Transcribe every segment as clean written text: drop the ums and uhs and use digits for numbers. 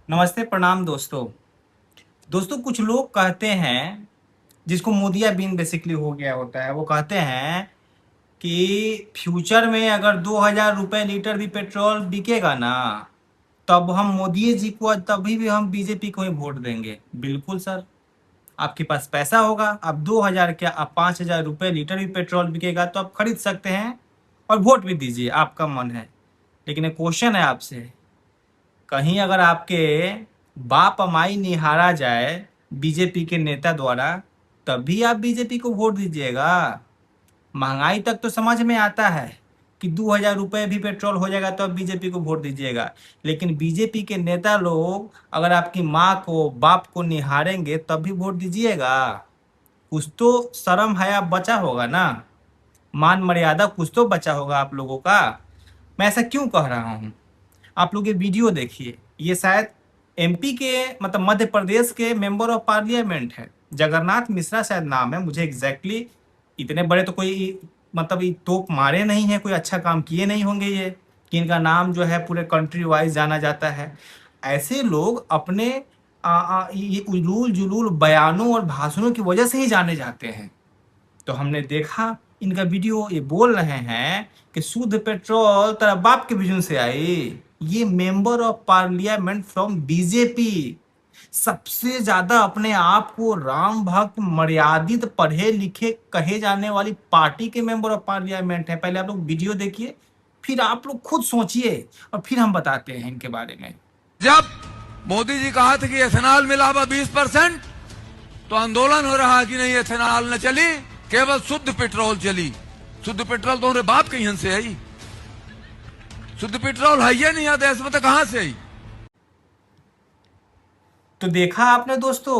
नमस्ते प्रणाम दोस्तों। कुछ लोग कहते हैं, जिसको मोदिया बीन बेसिकली हो गया होता है, वो कहते हैं कि फ्यूचर में अगर 2000 रुपये लीटर भी पेट्रोल बिकेगा ना, तब हम मोदी जी को, तभी भी हम बीजेपी को ही वोट देंगे। बिल्कुल सर, आपके पास पैसा होगा, अब 2000 क्या, अब 5000 रुपये लीटर भी पेट्रोल बिकेगा तो आप खरीद सकते हैं और वोट भी दीजिए, आपका मन है। लेकिन एक क्वेश्चन है आपसे, कहीं अगर आपके बाप अमाई निहारा जाए बीजेपी के नेता द्वारा, तब भी आप बीजेपी को वोट दीजिएगा। महंगाई तक तो समझ में आता है कि 2000 रुपये भी पेट्रोल हो जाएगा तो आप बीजेपी को वोट दीजिएगा। लेकिन बीजेपी के नेता लोग अगर आपकी माँ को बाप को निहारेंगे तब भी वोट दीजिएगा। कुछ तो शर्म हया बचा होगा ना, मान मर्यादा कुछ तो बचा होगा आप लोगों का। मैं ऐसा क्यों कह रहा हूँ, आप लोग ये वीडियो देखिए। ये शायद एमपी के, मतलब मध्य प्रदेश के मेंबर ऑफ पार्लियामेंट है, जगन्नाथ मिश्रा शायद नाम है, मुझे एग्जैक्टली इतने बड़े तो कोई, मतलब ये तोप मारे नहीं है, कोई अच्छा काम किए नहीं होंगे ये, कि इनका नाम जो है पूरे कंट्री वाइज जाना जाता है। ऐसे लोग अपने ये उलूल जुलूल बयानों और भाषणों की वजह से ही जाने जाते हैं। तो हमने देखा इनका वीडियो, ये बोल रहे हैं कि शुद्ध पेट्रोल तेरा बाप के बिजन से आई। ये member of parliament from BJP, सबसे ज्यादा अपने आप को राम भक्त मर्यादित पढ़े लिखे कहे जाने वाली पार्टी के मेंबर ऑफ पार्लियामेंट है। पहले आप लोग वीडियो देखिए, फिर आप लोग खुद सोचिए और फिर हम बताते हैं इनके बारे में। जब मोदी जी कहा था कि एथेनॉल मिला हुआ 20%, तो आंदोलन हो रहा कि नहीं एथेनॉल न चली, केवल शुद्ध पेट्रोल चली। शुद्ध पेट्रोल तो हमारे बाप के यहाँ से आई, शुद्ध पेट्रोल है ये नहीं है देश में, तो कहां से आई? तो देखा आपने दोस्तों,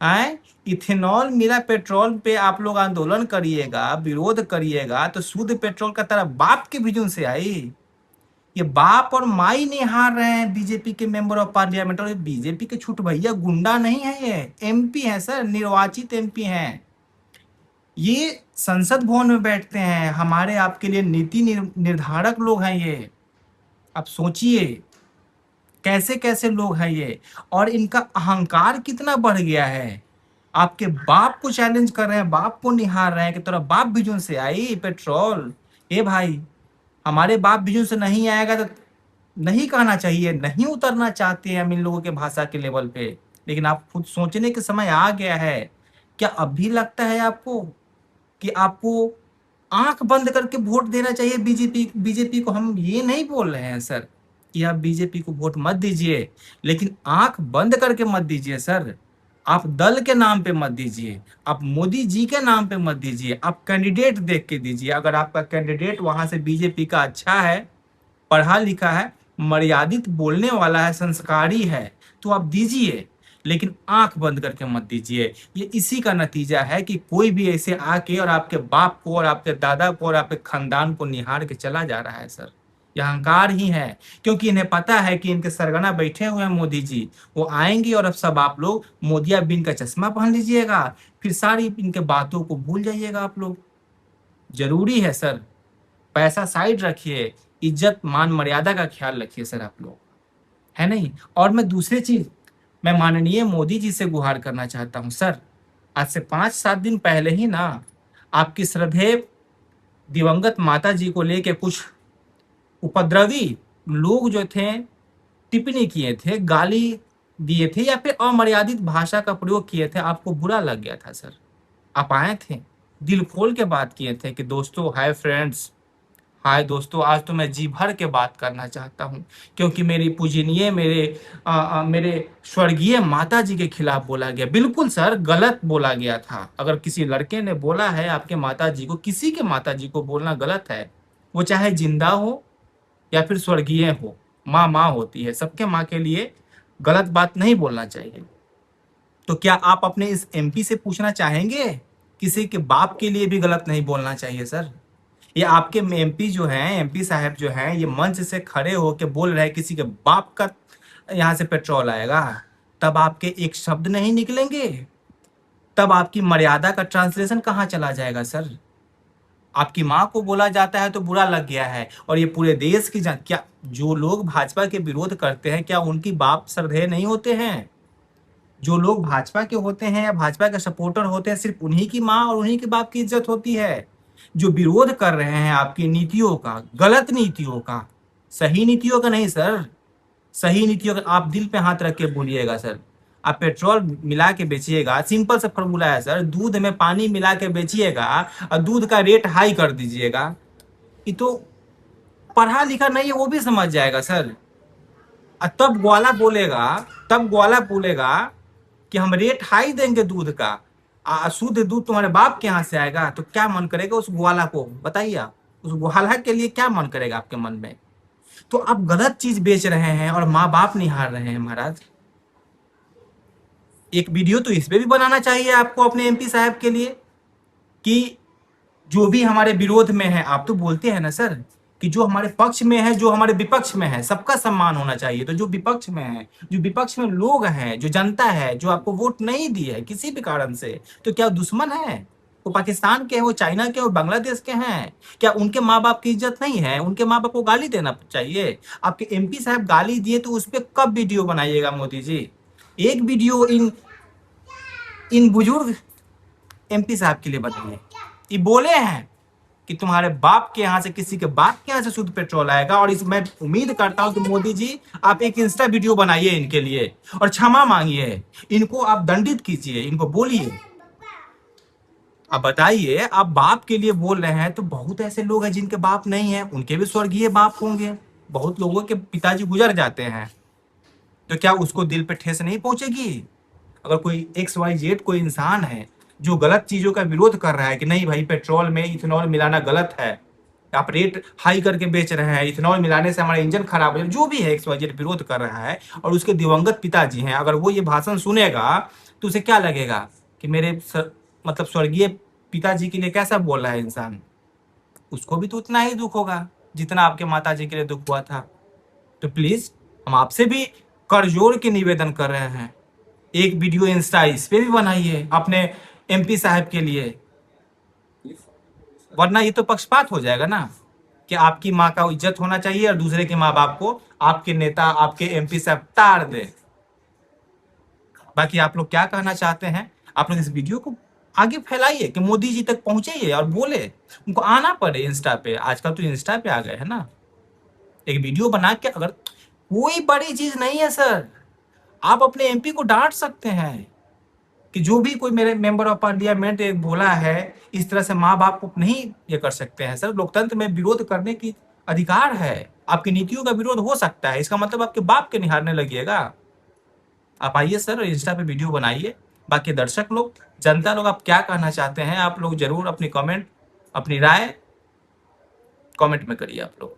आए इथेनॉल मिला पेट्रोल पे आप लोग आंदोलन करिएगा, विरोध करिएगा, तो शुद्ध पेट्रोल का तरह बाप के भिजन से आई। ये बाप और माई निहार रहे हैं बीजेपी के मेंबर ऑफ पार्लियामेंट। और ये बीजेपी के छूट भैया गुंडा नहीं है, ये एमपी है सर, निर्वाचित एमपी हैं। ये संसद भवन में बैठते हैं, हमारे आपके लिए नीति निर्धारक लोग हैं ये। आप सोचिए कैसे कैसे लोग हैं ये, और इनका अहंकार कितना बढ़ गया है। आपके बाप को चैलेंज कर रहे हैं, बाप को निहार रहे हैं कि तेरा बाप बिजुन से आई पेट्रोल। ए भाई, हमारे बाप बिजुन से नहीं आएगा तो नहीं कहना चाहिए, नहीं उतरना चाहते हैं हम इन लोगों के भाषा के लेवल पे। लेकिन आप खुद सोचने के समय आ गया है। क्या अब भी लगता है आपको कि आपको आंख बंद करके वोट देना चाहिए बीजेपी बीजेपी को? हम ये नहीं बोल रहे हैं सर कि आप बीजेपी को वोट मत दीजिए, लेकिन आंख बंद करके मत दीजिए सर। आप दल के नाम पे मत दीजिए, आप मोदी जी के नाम पे मत दीजिए, आप कैंडिडेट देख के दीजिए। अगर आपका कैंडिडेट वहां से बीजेपी का अच्छा है, पढ़ा लिखा है, मर्यादित बोलने वाला है, संस्कारी है, तो आप दीजिए। लेकिन आंख बंद करके मत दीजिए। ये इसी का नतीजा है कि कोई भी ऐसे आके और आपके बाप को और आपके दादा को और आपके खानदान को निहार के चला जा रहा है सर। यह अहंकार ही है, क्योंकि इन्हें पता है कि इनके सरगना बैठे हुए हैं मोदी जी, वो आएंगे और अब सब आप लोग मोदिया बिन का चश्मा पहन लीजिएगा, फिर सारी इनके बातों को भूल जाइएगा आप लोग। जरूरी है सर, पैसा साइड रखिए, इज्जत मान मर्यादा का ख्याल रखिए सर आप लोग, है नहीं। और मैं दूसरी चीज, मैं माननीय मोदी जी से गुहार करना चाहता हूं सर। आज से 5-7 दिन पहले ही ना, आपकी श्रद्धेय दिवंगत माता जी को लेके कुछ उपद्रवी लोग जो थे टिप्पणी किए थे, गाली दिए थे, या फिर अमर्यादित भाषा का प्रयोग किए थे, आपको बुरा लग गया था सर। आप आए थे, दिल खोल के बात किए थे कि दोस्तों, हाय फ्रेंड्स, हाय दोस्तों, आज तो मैं जी भर के बात करना चाहता हूँ, क्योंकि मेरी पूजनीय, मेरे स्वर्गीय माता जी के खिलाफ बोला गया। बिल्कुल सर, गलत बोला गया था। अगर किसी लड़के ने बोला है आपके माता जी को, किसी के माता जी को बोलना गलत है, वो चाहे जिंदा हो या फिर स्वर्गीय हो। माँ माँ होती है, सबके माँ के लिए गलत बात नहीं बोलना चाहिए। तो क्या आप अपने इस एमपी से पूछना चाहेंगे, किसी के बाप के लिए भी गलत नहीं बोलना चाहिए सर? ये आपके एमपी जो हैं, एमपी साहब जो हैं, ये मंच से खड़े होके बोल रहे हैं किसी के बाप का यहाँ से पेट्रोल आएगा, तब आपके एक शब्द नहीं निकलेंगे? तब आपकी मर्यादा का ट्रांसलेशन कहाँ चला जाएगा सर? आपकी माँ को बोला जाता है तो बुरा लग गया है, और ये पूरे देश की क्या जो लोग भाजपा के विरोध करते हैं क्या उनकी बाप श्रद्धेय नहीं होते हैं? जो लोग भाजपा के होते हैं या भाजपा के सपोर्टर होते हैं सिर्फ उन्हीं की माँ और उन्हीं के बाप की इज्जत होती है। जो विरोध कर रहे हैं आपकी नीतियों का, गलत नीतियों का, सही नीतियों का नहीं सर, सही नीतियों का आप दिल पे हाथ रख के बोलिएगा सर। आप पेट्रोल मिला के बेचिएगा, सिंपल सा फॉर्मूला है सर, दूध में पानी मिला के बेचिएगा और दूध का रेट हाई कर दीजिएगा। ये तो पढ़ा लिखा नहीं है वो भी समझ जाएगा सर। और तब ग्वाला बोलेगा कि हम रेट हाई देंगे दूध का, शुद्ध दूध तुम्हारे बाप के यहाँ से आएगा, तो क्या मन करेगा उस ग्वाला को? बताइए आप, उस ग्वाला के लिए क्या मन करेगा आपके मन में? तो आप गलत चीज बेच रहे हैं और माँ बाप निहार रहे हैं महाराज। एक वीडियो तो इस पे भी बनाना चाहिए आपको अपने एमपी साहब के लिए कि जो भी हमारे विरोध में है, आप तो बोलते हैं ना सर कि जो हमारे पक्ष में है, जो हमारे विपक्ष में है, सबका सम्मान होना चाहिए। तो जो विपक्ष में है, जो विपक्ष में लोग हैं, जो जनता है, जो आपको वोट नहीं दी है किसी भी कारण से, तो क्या दुश्मन है? वो पाकिस्तान के हैं, वो चाइना के, वो बांग्लादेश के हैं? क्या उनके माँ बाप की इज्जत नहीं है? उनके माँ बाप को गाली देना चाहिए? आपके एमपी साहब गाली दिए तो उस पर कब वीडियो बनाइएगा मोदी जी? एक वीडियो इन इन बुजुर्ग एमपी साहब के लिए बनाइए। ये बोले हैं कि तुम्हारे बाप के यहाँ से, किसी के बाप के यहाँ से शुद्ध पेट्रोल आएगा, और इस मैं उम्मीद करता हूं कि मोदी जी आप एक इंस्टा वीडियो बनाइए इनके लिए और क्षमा मांगिए, इनको आप दंडित कीजिए, इनको बोलिए। अब बताइए, आप बाप के लिए बोल रहे हैं तो बहुत ऐसे लोग हैं जिनके बाप नहीं है, उनके भी स्वर्गीय बाप होंगे। बहुत लोगों के पिताजी गुजर जाते हैं, तो क्या उसको दिल पे ठेस नहीं पहुंचेगी? अगर कोई XYZ कोई इंसान है जो गलत चीजों का विरोध कर रहा है कि नहीं भाई पेट्रोल में इथेनॉल मिलाना गलत है, आप रेट हाई करके बेच रहे हैं, इथेनॉल मिलाने से हमारा इंजन खराब हो, जो भी है XYZ विरोध कर रहा है और उसके दिवंगत पिताजी हैं, अगर वो ये भाषण सुनेगा तो उसे क्या लगेगा कि मेरे मतलब स्वर्गीय पिताजी के लिए कैसा बोल रहा है इंसान? उसको भी तो उतना ही दुख होगा जितना आपके माता जी के लिए दुख हुआ था। तो प्लीज हम आपसे भी कर जोड़ के निवेदन कर रहे हैं, एक वीडियो इंस्टा इस पे भी बनाइए अपने एमपी साहब के लिए, वरना ये तो पक्षपात हो जाएगा ना कि आपकी माँ का इज्जत होना चाहिए और दूसरे के माँ बाप को आपके नेता, आपके एमपी साहब ताड़ दे। बाकी आप लोग क्या कहना चाहते हैं? आप लोग इस वीडियो को आगे फैलाइए कि मोदी जी तक पहुंचे और बोले, उनको आना पड़े इंस्टा पे। आजकल तो इंस्टा पे आ गए है ना, एक वीडियो बना के, अगर कोई बड़ी चीज नहीं है सर, आप अपने एमपी को डांट सकते हैं कि जो भी कोई मेरे मेंबर ऑफ पार्लियामेंट एक बोला है, इस तरह से माँ बाप को नहीं ये कर सकते हैं सर। लोकतंत्र में विरोध करने की अधिकार है, आपकी नीतियों का विरोध हो सकता है, इसका मतलब आपके बाप के निहारने लगिएगा। आप आइए सर और इंस्टा पे वीडियो बनाइए। बाकी दर्शक लोग, जनता लोग, आप क्या कहना चाहते हैं? आप लोग जरूर अपनी कमेंट, अपनी राय कमेंट में करिए आप लोग।